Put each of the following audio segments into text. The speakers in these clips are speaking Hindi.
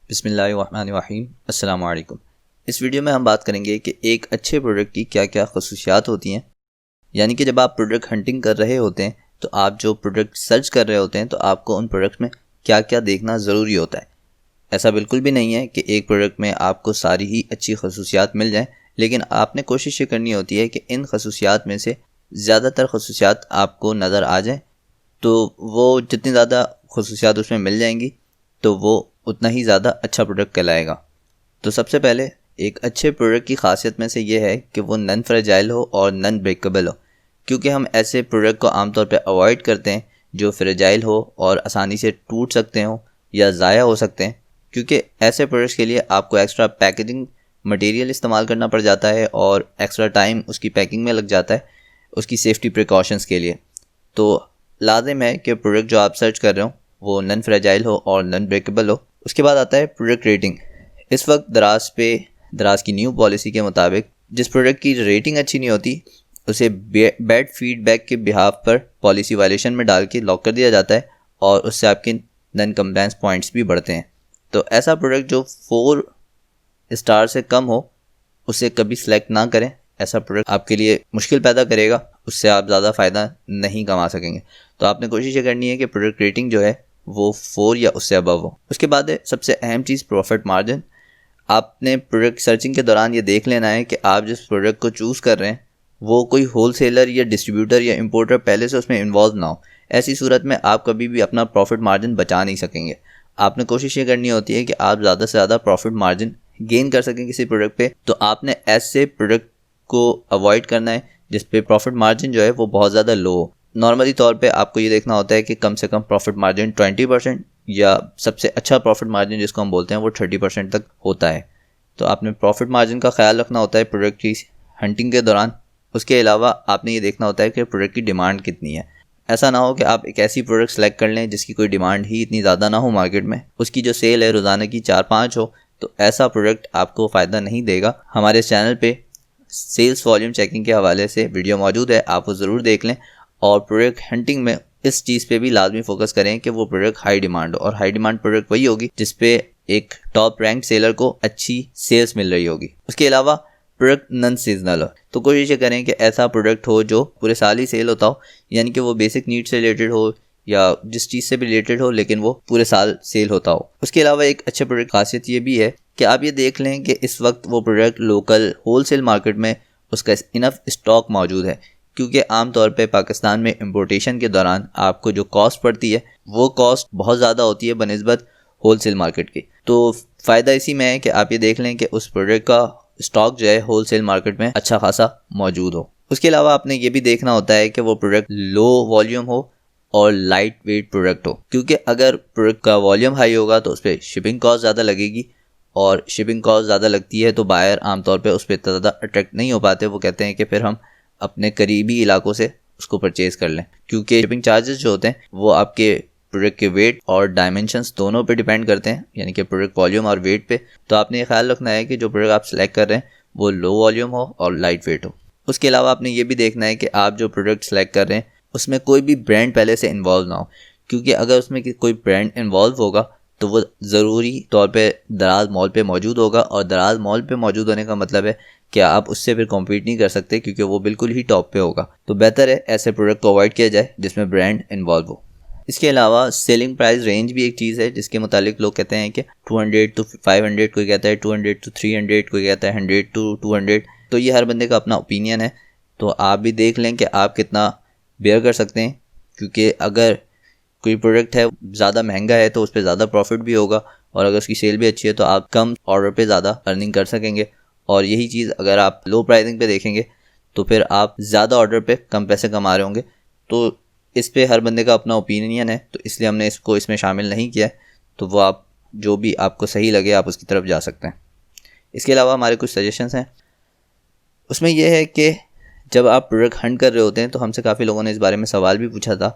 बिस्मिल्लाहिर्रहमानिर्रहीम अस्सलाम वालेकुम। इस वीडियो में हम बात करेंगे कि एक अच्छे प्रोडक्ट की क्या क्या खसूसियात होती हैं। यानी कि जब आप प्रोडक्ट हंटिंग कर रहे होते हैं तो आप जो प्रोडक्ट सर्च कर रहे होते हैं तो आपको उन प्रोडक्ट में क्या क्या देखना ज़रूरी होता है। ऐसा बिल्कुल भी नहीं है कि एक प्रोडक्ट में आपको सारी ही अच्छी खसूसियात मिल जाएँ, लेकिन आपने कोशिश ये करनी होती है कि इन खसूसियात में से ज़्यादातर खसूसियात आपको नज़र आ जाएँ। तो वो जितनी ज़्यादा खसूसियात उसमें मिल जाएंगी तो वो उतना ही ज़्यादा अच्छा प्रोडक्ट कहलाएगा। तो सबसे पहले एक अच्छे प्रोडक्ट की खासियत में से ये है कि वो नॉन फ्रेजाइल हो और नॉन ब्रेकेबल हो, क्योंकि हम ऐसे प्रोडक्ट को आमतौर पर अवॉइड करते हैं जो फ्रेजाइल हो और आसानी से टूट सकते हो या ज़ाया हो सकते हैं, क्योंकि ऐसे प्रोडक्ट्स के लिए आपको एक्स्ट्रा पैकेजिंग मटेरियल इस्तेमाल करना पड़ जाता है और एक्स्ट्रा टाइम उसकी पैकिंग में लग जाता है उसकी सेफ्टी प्रिकॉशंस के लिए। तो लाजिम है कि प्रोडक्ट जो आप सर्च कर रहे हो वो नॉन फ्रेजाइल हो और नॉन ब्रेकेबल हो। उसके बाद आता है प्रोडक्ट रेटिंग। इस वक्त दराज की न्यू पॉलिसी के मुताबिक जिस प्रोडक्ट की रेटिंग अच्छी नहीं होती उसे बैड फीडबैक के बिहाफ पर पॉलिसी वायलेशन में डाल के लॉक कर दिया जाता है और उससे आपके नॉन कंप्लायंस पॉइंट्स भी बढ़ते हैं। तो ऐसा प्रोडक्ट जो 4 स्टार से कम हो उसे कभी सिलेक्ट ना करें। ऐसा प्रोडक्ट आपके लिए मुश्किल पैदा करेगा, उससे आप ज़्यादा फ़ायदा नहीं कमा सकेंगे। तो आपने कोशिश ये करनी है कि प्रोडक्ट रेटिंग जो है वो 4 या उससे अबव हो। उसके बाद है सबसे अहम चीज़ प्रॉफिट मार्जिन। आपने प्रोडक्ट सर्चिंग के दौरान ये देख लेना है कि आप जिस प्रोडक्ट को चूज़ कर रहे हैं वो कोई होलसेलर या डिस्ट्रीब्यूटर या इम्पोर्टर पहले से उसमें इन्वॉल्व ना हो। ऐसी सूरत में आप कभी भी अपना प्रॉफिट मार्जिन बचा नहीं सकेंगे। आपने कोशिश ये करनी होती है कि आप ज़्यादा से ज़्यादा प्रॉफिट मार्जिन गेन कर सकें किसी प्रोडक्ट पे। तो आपने ऐसे प्रोडक्ट को अवॉइड करना है जिस पे प्रॉफिट मार्जिन जो है वो बहुत ज़्यादा लो हो। नॉर्मली तौर पे आपको ये देखना होता है कि कम से कम प्रॉफिट मार्जिन 20% या सबसे अच्छा प्रॉफिट मार्जिन जिसको हम बोलते हैं वो 30% तक होता है। तो आपने प्रॉफिट मार्जिन का ख्याल रखना होता है प्रोडक्ट की हंटिंग के दौरान। उसके अलावा आपने ये देखना होता है कि प्रोडक्ट की डिमांड कितनी है। ऐसा ना हो कि आप एक ऐसी प्रोडक्ट सेलेक्ट कर लें जिसकी कोई डिमांड ही इतनी ज़्यादा ना हो मार्केट में, उसकी जो सेल है रोज़ाना की 4-5 हो, तो ऐसा प्रोडक्ट आपको फ़ायदा नहीं देगा। हमारे चैनल पे सेल्स वॉल्यूम चेकिंग के हवाले से वीडियो मौजूद है, आप वो ज़रूर देख लें। और प्रोडक्ट हंटिंग में इस चीज़ पे भी लाजमी फोकस करें कि वो प्रोडक्ट हाई डिमांड हो, और हाई डिमांड प्रोडक्ट वही होगी जिस पे एक टॉप रैंक सेलर को अच्छी सेल्स मिल रही होगी। उसके अलावा प्रोडक्ट नॉन सीजनल हो, तो कोशिश ये करें कि ऐसा प्रोडक्ट हो जो पूरे साल ही सेल होता हो, यानी कि वो बेसिक नीड से रिलेटेड हो या जिस चीज़ से भी रिलेटेड हो लेकिन वो पूरे साल सेल होता हो। उसके अलावा एक अच्छे प्रोडक्ट खासियत ये भी है कि आप ये देख लें कि इस वक्त वो प्रोडक्ट लोकल होलसेल मार्केट में उसका इनफ स्टॉक मौजूद है, क्योंकि आम तौर पे पाकिस्तान में इंपोर्टेशन के दौरान आपको जो कॉस्ट पड़ती है वो कॉस्ट बहुत ज़्यादा होती है बनिस्बत होलसेल मार्केट की। तो फ़ायदा इसी में है कि आप ये देख लें कि उस प्रोडक्ट का स्टॉक जो है होलसेल मार्केट में अच्छा खासा मौजूद हो। उसके अलावा आपने ये भी देखना होता है कि वो प्रोडक्ट लो वॉल्यूम हो और लाइट वेट प्रोडक्ट हो, क्योंकि अगर प्रोडक्ट का वॉल्यूम हाई होगा तो उस पर शिपिंग कॉस्ट ज़्यादा लगेगी, और शिपिंग कॉस्ट ज़्यादा लगती है तो बायर आमतौर पे उस पर इतना ज़्यादा अट्रैक्ट नहीं हो पाते। वो कहते हैं कि फिर हम अपने करीबी इलाकों से उसको परचेज़ कर लें, क्योंकि शिपिंग चार्जेस जो होते हैं वो आपके प्रोडक्ट के वेट और डायमेंशंस दोनों पे डिपेंड करते हैं, यानी कि प्रोडक्ट वॉल्यूम और वेट पे। तो आपने ये ख्याल रखना है कि जो प्रोडक्ट आप सेलेक्ट कर रहे हैं वो लो वॉल्यूम हो और लाइट वेट हो। उसके अलावा आपने ये भी देखना है कि आप जो प्रोडक्ट सेलेक्ट कर रहे हैं उसमें कोई भी ब्रांड पहले से इन्वॉल्व ना हो, क्योंकि अगर उसमें कोई ब्रांड इन्वॉल्व होगा तो वो ज़रूरी तौर पे दराज मॉल पे मौजूद होगा, और दराज मॉल पे मौजूद होने का मतलब है कि आप उससे फिर कॉम्पीट नहीं कर सकते क्योंकि वो बिल्कुल ही टॉप पे होगा। तो बेहतर है ऐसे प्रोडक्ट को अवॉइड किया जाए जिसमें ब्रांड इन्वॉल्व हो। इसके अलावा सेलिंग प्राइस रेंज भी एक चीज़ है जिसके मुतालिक लोग कहते हैं कि 200 to 500, कोई कहता है 200 to 300, कोई कहता है 100 to 200। तो ये हर बंदे का अपना ओपिनियन है। तो आप भी देख लें कि आप कितना बेयर कर सकते हैं, क्योंकि अगर कोई प्रोडक्ट है ज़्यादा महंगा है तो उस पर ज़्यादा प्रॉफिट भी होगा, और अगर उसकी सेल भी अच्छी है तो आप कम ऑर्डर पे ज़्यादा अर्निंग कर सकेंगे। और यही चीज़ अगर आप लो प्राइसिंग पे देखेंगे तो फिर आप ज़्यादा ऑर्डर पे कम पैसे कमा रहे होंगे। तो इस पे हर बंदे का अपना ओपिनियन है, तो इसलिए हमने इसको इसमें शामिल नहीं किया है। तो वो आप जो भी आपको सही लगे आप उसकी तरफ जा सकते हैं। इसके अलावा हमारे कुछ सजेशंस हैं। उसमें यह है कि जब आप प्रोडक्ट हंट कर रहे होते हैं तो हमसे काफ़ी लोगों ने इस बारे में सवाल भी पूछा था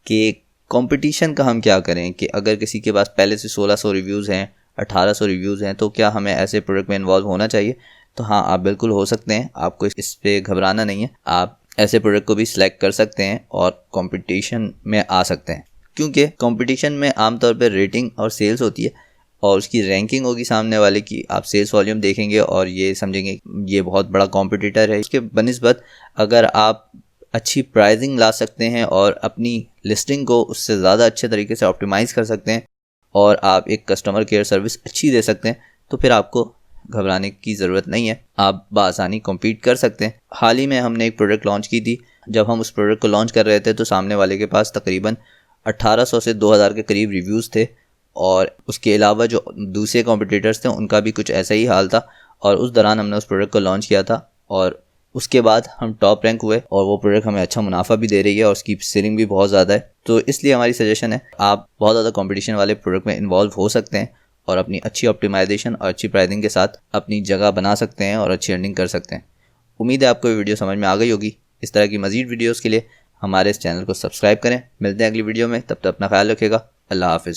कि कंपटीशन का हम क्या करें, कि अगर किसी के पास पहले से 1600 रिव्यूज़ हैं, 1800 रिव्यूज़ हैं, तो क्या हमें ऐसे प्रोडक्ट में इन्वॉल्व होना चाहिए। तो हाँ, आप बिल्कुल हो सकते हैं, आपको इस पे घबराना नहीं है। आप ऐसे प्रोडक्ट को भी सिलेक्ट कर सकते हैं और कंपटीशन में आ सकते हैं, क्योंकि कंपटीशन में आमतौर पर रेटिंग और सेल्स होती है। और उसकी रैंकिंग होगी सामने वाले की, आप सेल्स वॉल्यूम देखेंगे और ये समझेंगे ये बहुत बड़ा कॉम्पिटिटर है। इसके बनिस्बत अगर आप अच्छी प्राइसिंग ला सकते हैं और अपनी लिस्टिंग को उससे ज़्यादा अच्छे तरीके से ऑप्टिमाइज़ कर सकते हैं और आप एक कस्टमर केयर सर्विस अच्छी दे सकते हैं, तो फिर आपको घबराने की ज़रूरत नहीं है, आप बआसानी कॉम्पीट कर सकते हैं। हाल ही में हमने एक प्रोडक्ट लॉन्च की थी। जब हम उस प्रोडक्ट को लॉन्च कर रहे थे तो सामने वाले के पास तकरीबन 1800 से 2000 के करीब रिव्यूज़ थे और उसके अलावा जो दूसरे कॉम्पिटिटर्स थे उनका भी कुछ ऐसा ही हाल था। और उस दौरान हमने उस प्रोडक्ट को लॉन्च किया था और उसके बाद हम टॉप रैंक हुए और वो प्रोडक्ट हमें अच्छा मुनाफा भी दे रही है और उसकी सेलिंग भी बहुत ज़्यादा है। तो इसलिए हमारी सजेशन है आप बहुत ज़्यादा कंपटीशन वाले प्रोडक्ट में इन्वॉल्व हो सकते हैं और अपनी अच्छी ऑप्टिमाइजेशन और अच्छी प्राइसिंग के साथ अपनी जगह बना सकते हैं और अच्छी अर्निंग कर सकते हैं। उम्मीद है आपको ये वीडियो समझ में आ गई होगी। इस तरह की मज़ीद वीडियोज़ के लिए हमारे इस चैनल को सब्सक्राइब करें। मिलते हैं अगली वीडियो में, तब तक अपना ख्याल रखिएगा। अल्लाह हाफिज़।